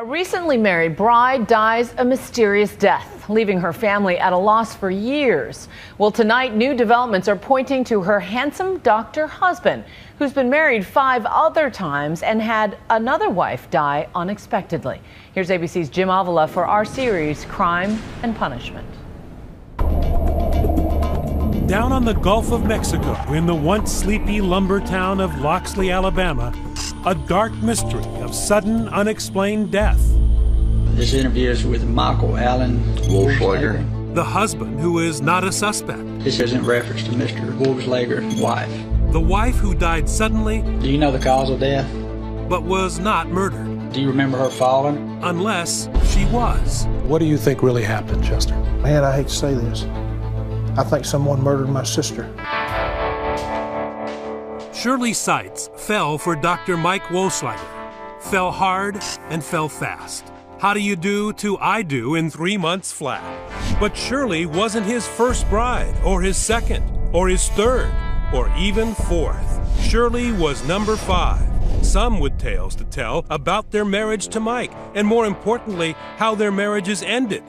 A recently married bride dies a mysterious death, leaving her family at a loss for years. Well, tonight, new developments are pointing to her handsome doctor husband, who's been married 5 other times and had another wife die unexpectedly. Here's ABC's Jim Avila for our series, Crime and Punishment. Down on the Gulf of Mexico, in the once sleepy lumber town of Loxley, Alabama, a dark mystery of sudden, unexplained death. This interview is with Michael Wohlschlaeger, the husband who is not a suspect. This is in reference to Mr. Wohlschlaeger's wife. The wife who died suddenly. Do you know the cause of death? But was not murdered. Do you remember her falling? Unless she was. What do you think really happened, Chester? Man, I hate to say this. I think someone murdered my sister. Shirley Seitz fell for Dr. Mike Wohlschlaeger. Fell hard and fell fast. How do you do to I do in 3 months flat? But Shirley wasn't his first bride, or his second, or his third, or even fourth. Shirley was number 5. Some with tales to tell about their marriage to Mike, and more importantly, how their marriages ended.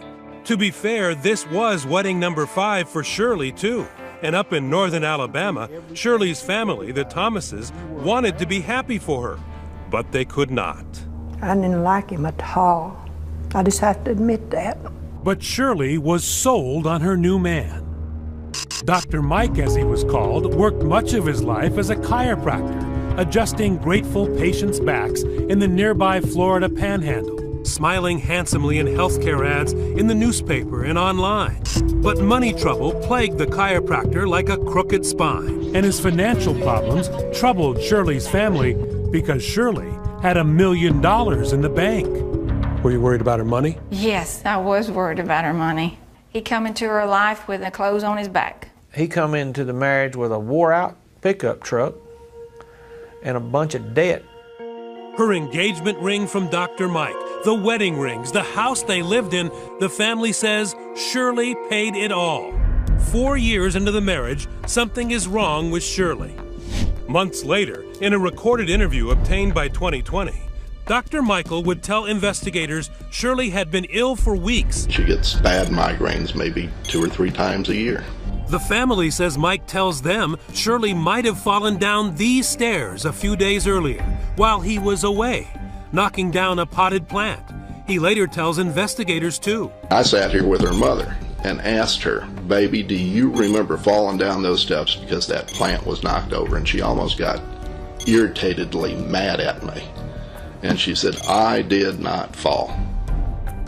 To be fair, this was wedding number 5 for Shirley, too. And up in northern Alabama, Shirley's family, the Thomases, wanted to be happy for her, but they could not. I didn't like him at all. I just have to admit that. But Shirley was sold on her new man. Dr. Mike, as he was called, worked much of his life as a chiropractor, adjusting grateful patients' backs in the nearby Florida Panhandle, smiling handsomely in healthcare ads in the newspaper and online. But money trouble plagued the chiropractor like a crooked spine, and his financial problems troubled Shirley's family because Shirley had $1 million in the bank. Were you worried about her money? Yes, I was worried about her money. He come into her life with the clothes on his back. He come into the marriage with a wore-out pickup truck and a bunch of debt. Her engagement ring from Dr. Mike, the wedding rings, the house they lived in, the family says Shirley paid it all. 4 years into the marriage, something is wrong with Shirley. Months later, in a recorded interview obtained by 2020, Dr. Michael would tell investigators Shirley had been ill for weeks. She gets bad migraines maybe 2 or 3 times a year. The family says Mike tells them Shirley might have fallen down these stairs a few days earlier while he was away, knocking down a potted plant. He later tells investigators too. I sat here with her mother and asked her, "Baby, do you remember falling down those steps because that plant was knocked over?" And she almost got irritatedly mad at me. And she said, "I did not fall."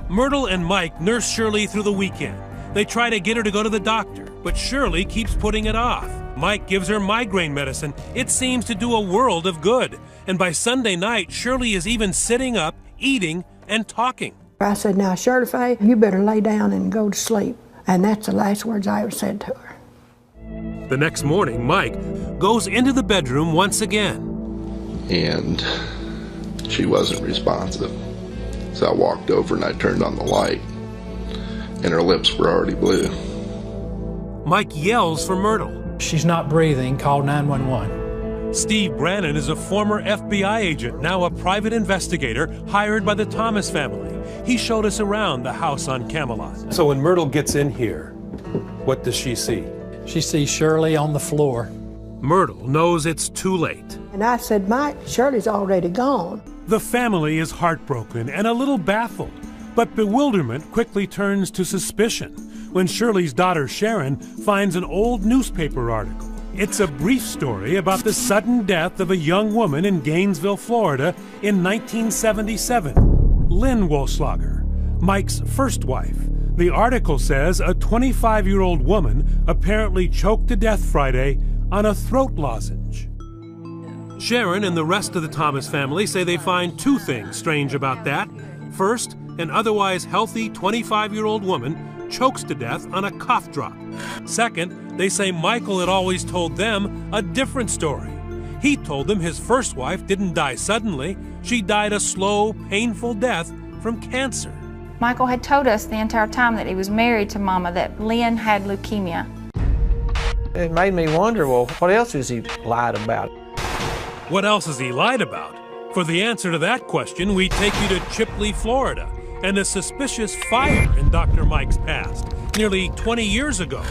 Myrtle and Mike nurse Shirley through the weekend. They try to get her to go to the doctor, but Shirley keeps putting it off. Mike gives her migraine medicine. It seems to do a world of good. And by Sunday night, Shirley is even sitting up, eating, and talking. I said, "Now, Shirley Faye, you better lay down and go to sleep." And that's the last words I ever said to her. The next morning, Mike goes into the bedroom once again. And she wasn't responsive. So I walked over and I turned on the light, and her lips were already blue. Mike yells for Myrtle. She's not breathing. Call 911. Steve Brannon is a former FBI agent, now a private investigator hired by the Thomas family. He showed us around the house on Camelot. So when Myrtle gets in here, what does she see? She sees Shirley on the floor. Myrtle knows it's too late. And I said, "Mike, Shirley's already gone." The family is heartbroken and a little baffled, but bewilderment quickly turns to suspicion when Shirley's daughter Sharon finds an old newspaper article. It's a brief story about the sudden death of a young woman in Gainesville, Florida in 1977, Lynn Wohlschlaeger, Mike's first wife. The article says a 25-year-old woman apparently choked to death Friday on a throat lozenge. Sharon and the rest of the Thomas family say they find 2 things strange about that. First, an otherwise healthy 25-year-old woman chokes to death on a cough drop. Second, they say Michael had always told them a different story. He told them his first wife didn't die suddenly. She died a slow, painful death from cancer. Michael had told us the entire time that he was married to Mama that Lynn had leukemia. It made me wonder, well, what else has he lied about? What else has he lied about? For the answer to that question, we take you to Chipley, Florida, and a suspicious fire in Dr. Mike's past, nearly 20 years ago.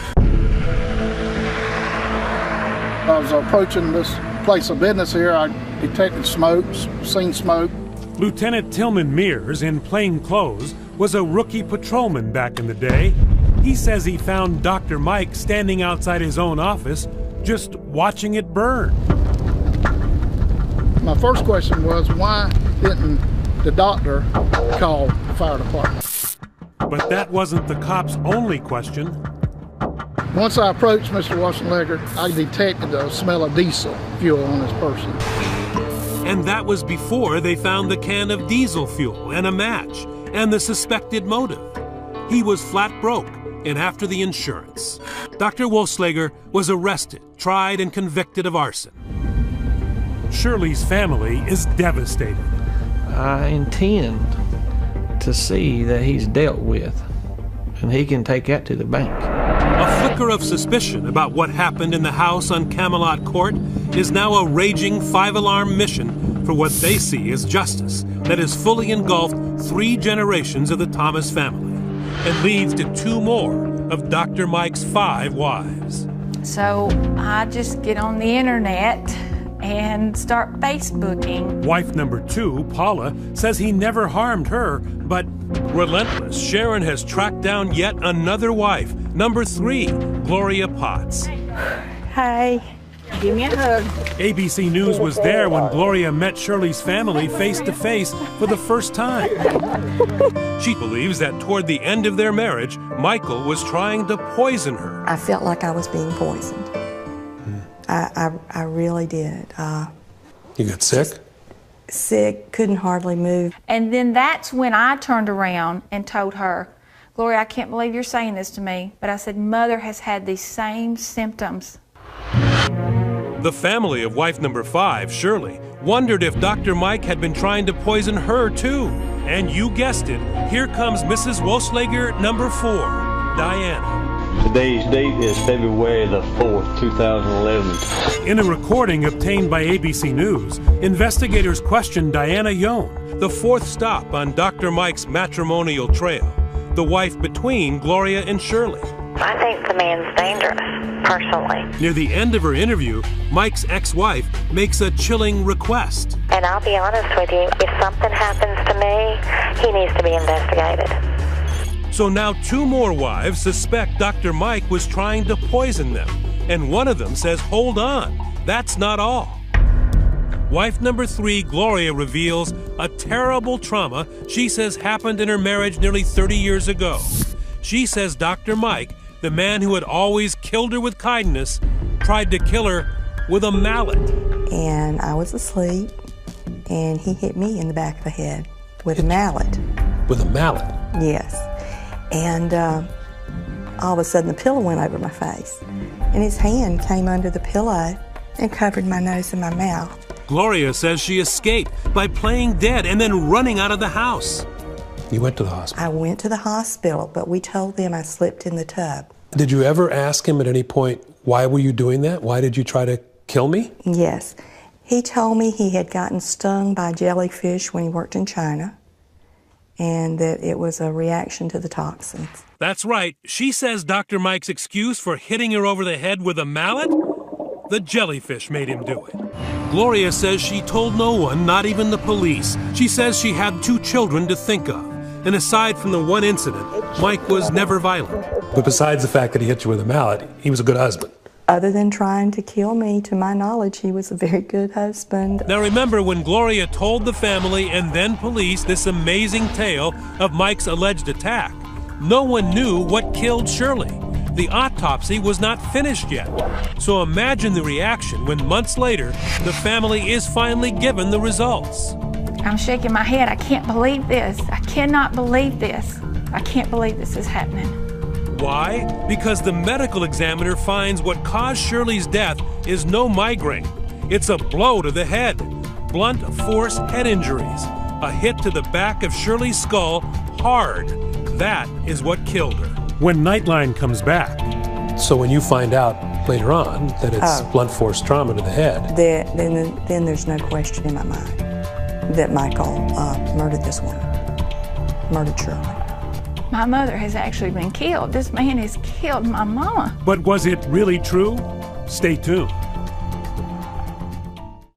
I was approaching this place of business here. I detected smoke, seen smoke. Lieutenant Tillman Mears, in plain clothes, was a rookie patrolman back in the day. He says he found Dr. Mike standing outside his own office, just watching it burn. My first question was, why didn't the doctor call the fire department? But that wasn't the cops' only question. Once I approached Mr. Wohlschlaeger, I detected the smell of diesel fuel on this person. And that was before they found the can of diesel fuel and a match and the suspected motive. He was flat broke and after the insurance. Dr. Wohlschlaeger was arrested, tried, and convicted of arson. Shirley's family is devastated. I intend to see that he's dealt with, and he can take that to the bank. A flicker of suspicion about what happened in the house on Camelot Court is now a raging five-alarm mission for what they see as justice that has fully engulfed 3 generations of the Thomas family and leads to 2 more of Dr. Mike's 5 wives. So I just get on the internet and start Facebooking. Wife number 2, Paula, says he never harmed her, but relentless, Sharon has tracked down yet another wife, number 3, Gloria Potts. Hey, give me a hug. ABC News was there when Gloria met Shirley's family face to face for the first time. She believes that toward the end of their marriage, Michael was trying to poison her. I felt like I was being poisoned. I really did. You got sick? Sick, couldn't hardly move. And then that's when I turned around and told her, Gloria, I can't believe you're saying this to me, but I said, Mother has had these same symptoms. The family of wife number 5, Shirley, wondered if Dr. Mike had been trying to poison her too. And you guessed it, here comes Mrs. Wohlschlaeger number 4, Diana. Today's date is February the 4th, 2011. In a recording obtained by ABC News, investigators questioned Diana Yone, the 4th stop on Dr. Mike's matrimonial trail, the wife between Gloria and Shirley. I think the man's dangerous, personally. Near the end of her interview, Mike's ex-wife makes a chilling request. And I'll be honest with you, if something happens to me, he needs to be investigated. So now 2 more wives suspect Dr. Mike was trying to poison them. And one of them says, hold on, that's not all. Wife number 3, Gloria, reveals a terrible trauma she says happened in her marriage nearly 30 years ago. She says Dr. Mike, the man who had always killed her with kindness, tried to kill her with a mallet. And I was asleep, and he hit me in the back of the head with a mallet. With a mallet? Yes. And all of a sudden the pillow went over my face, and his hand came under the pillow and covered my nose and my mouth. Gloria says she escaped by playing dead and then running out of the house. You went to the hospital? I went to the hospital, but we told them I slipped in the tub. Did you ever ask him at any point, why were you doing that? Why did you try to kill me? Yes. He told me he had gotten stung by jellyfish when he worked in China, and that it was a reaction to the toxins. That's right. She says Dr. Mike's excuse for hitting her over the head with a mallet? The jellyfish made him do it. Gloria says she told no one, not even the police. She says she had 2 children to think of. And aside from the one incident, Mike was never violent. But besides the fact that he hit you with a mallet, he was a good husband. Other than trying to kill me, to my knowledge, he was a very good husband. Now remember when Gloria told the family and then police this amazing tale of Mike's alleged attack, no one knew what killed Shirley. The autopsy was not finished yet. So imagine the reaction when months later, the family is finally given the results. I'm shaking my head. I can't believe this. I cannot believe this. I can't believe this is happening. Why? Because the medical examiner finds what caused Shirley's death is no migraine. It's a blow to the head. Blunt force head injuries. A hit to the back of Shirley's skull, hard. That is what killed her. When Nightline comes back. So when you find out later on that it's blunt force trauma to the head. Then there's no question in my mind. that Michael murdered this woman, murdered Shirley. My mother has actually been killed. This man has killed my mama. But was it really true? Stay tuned.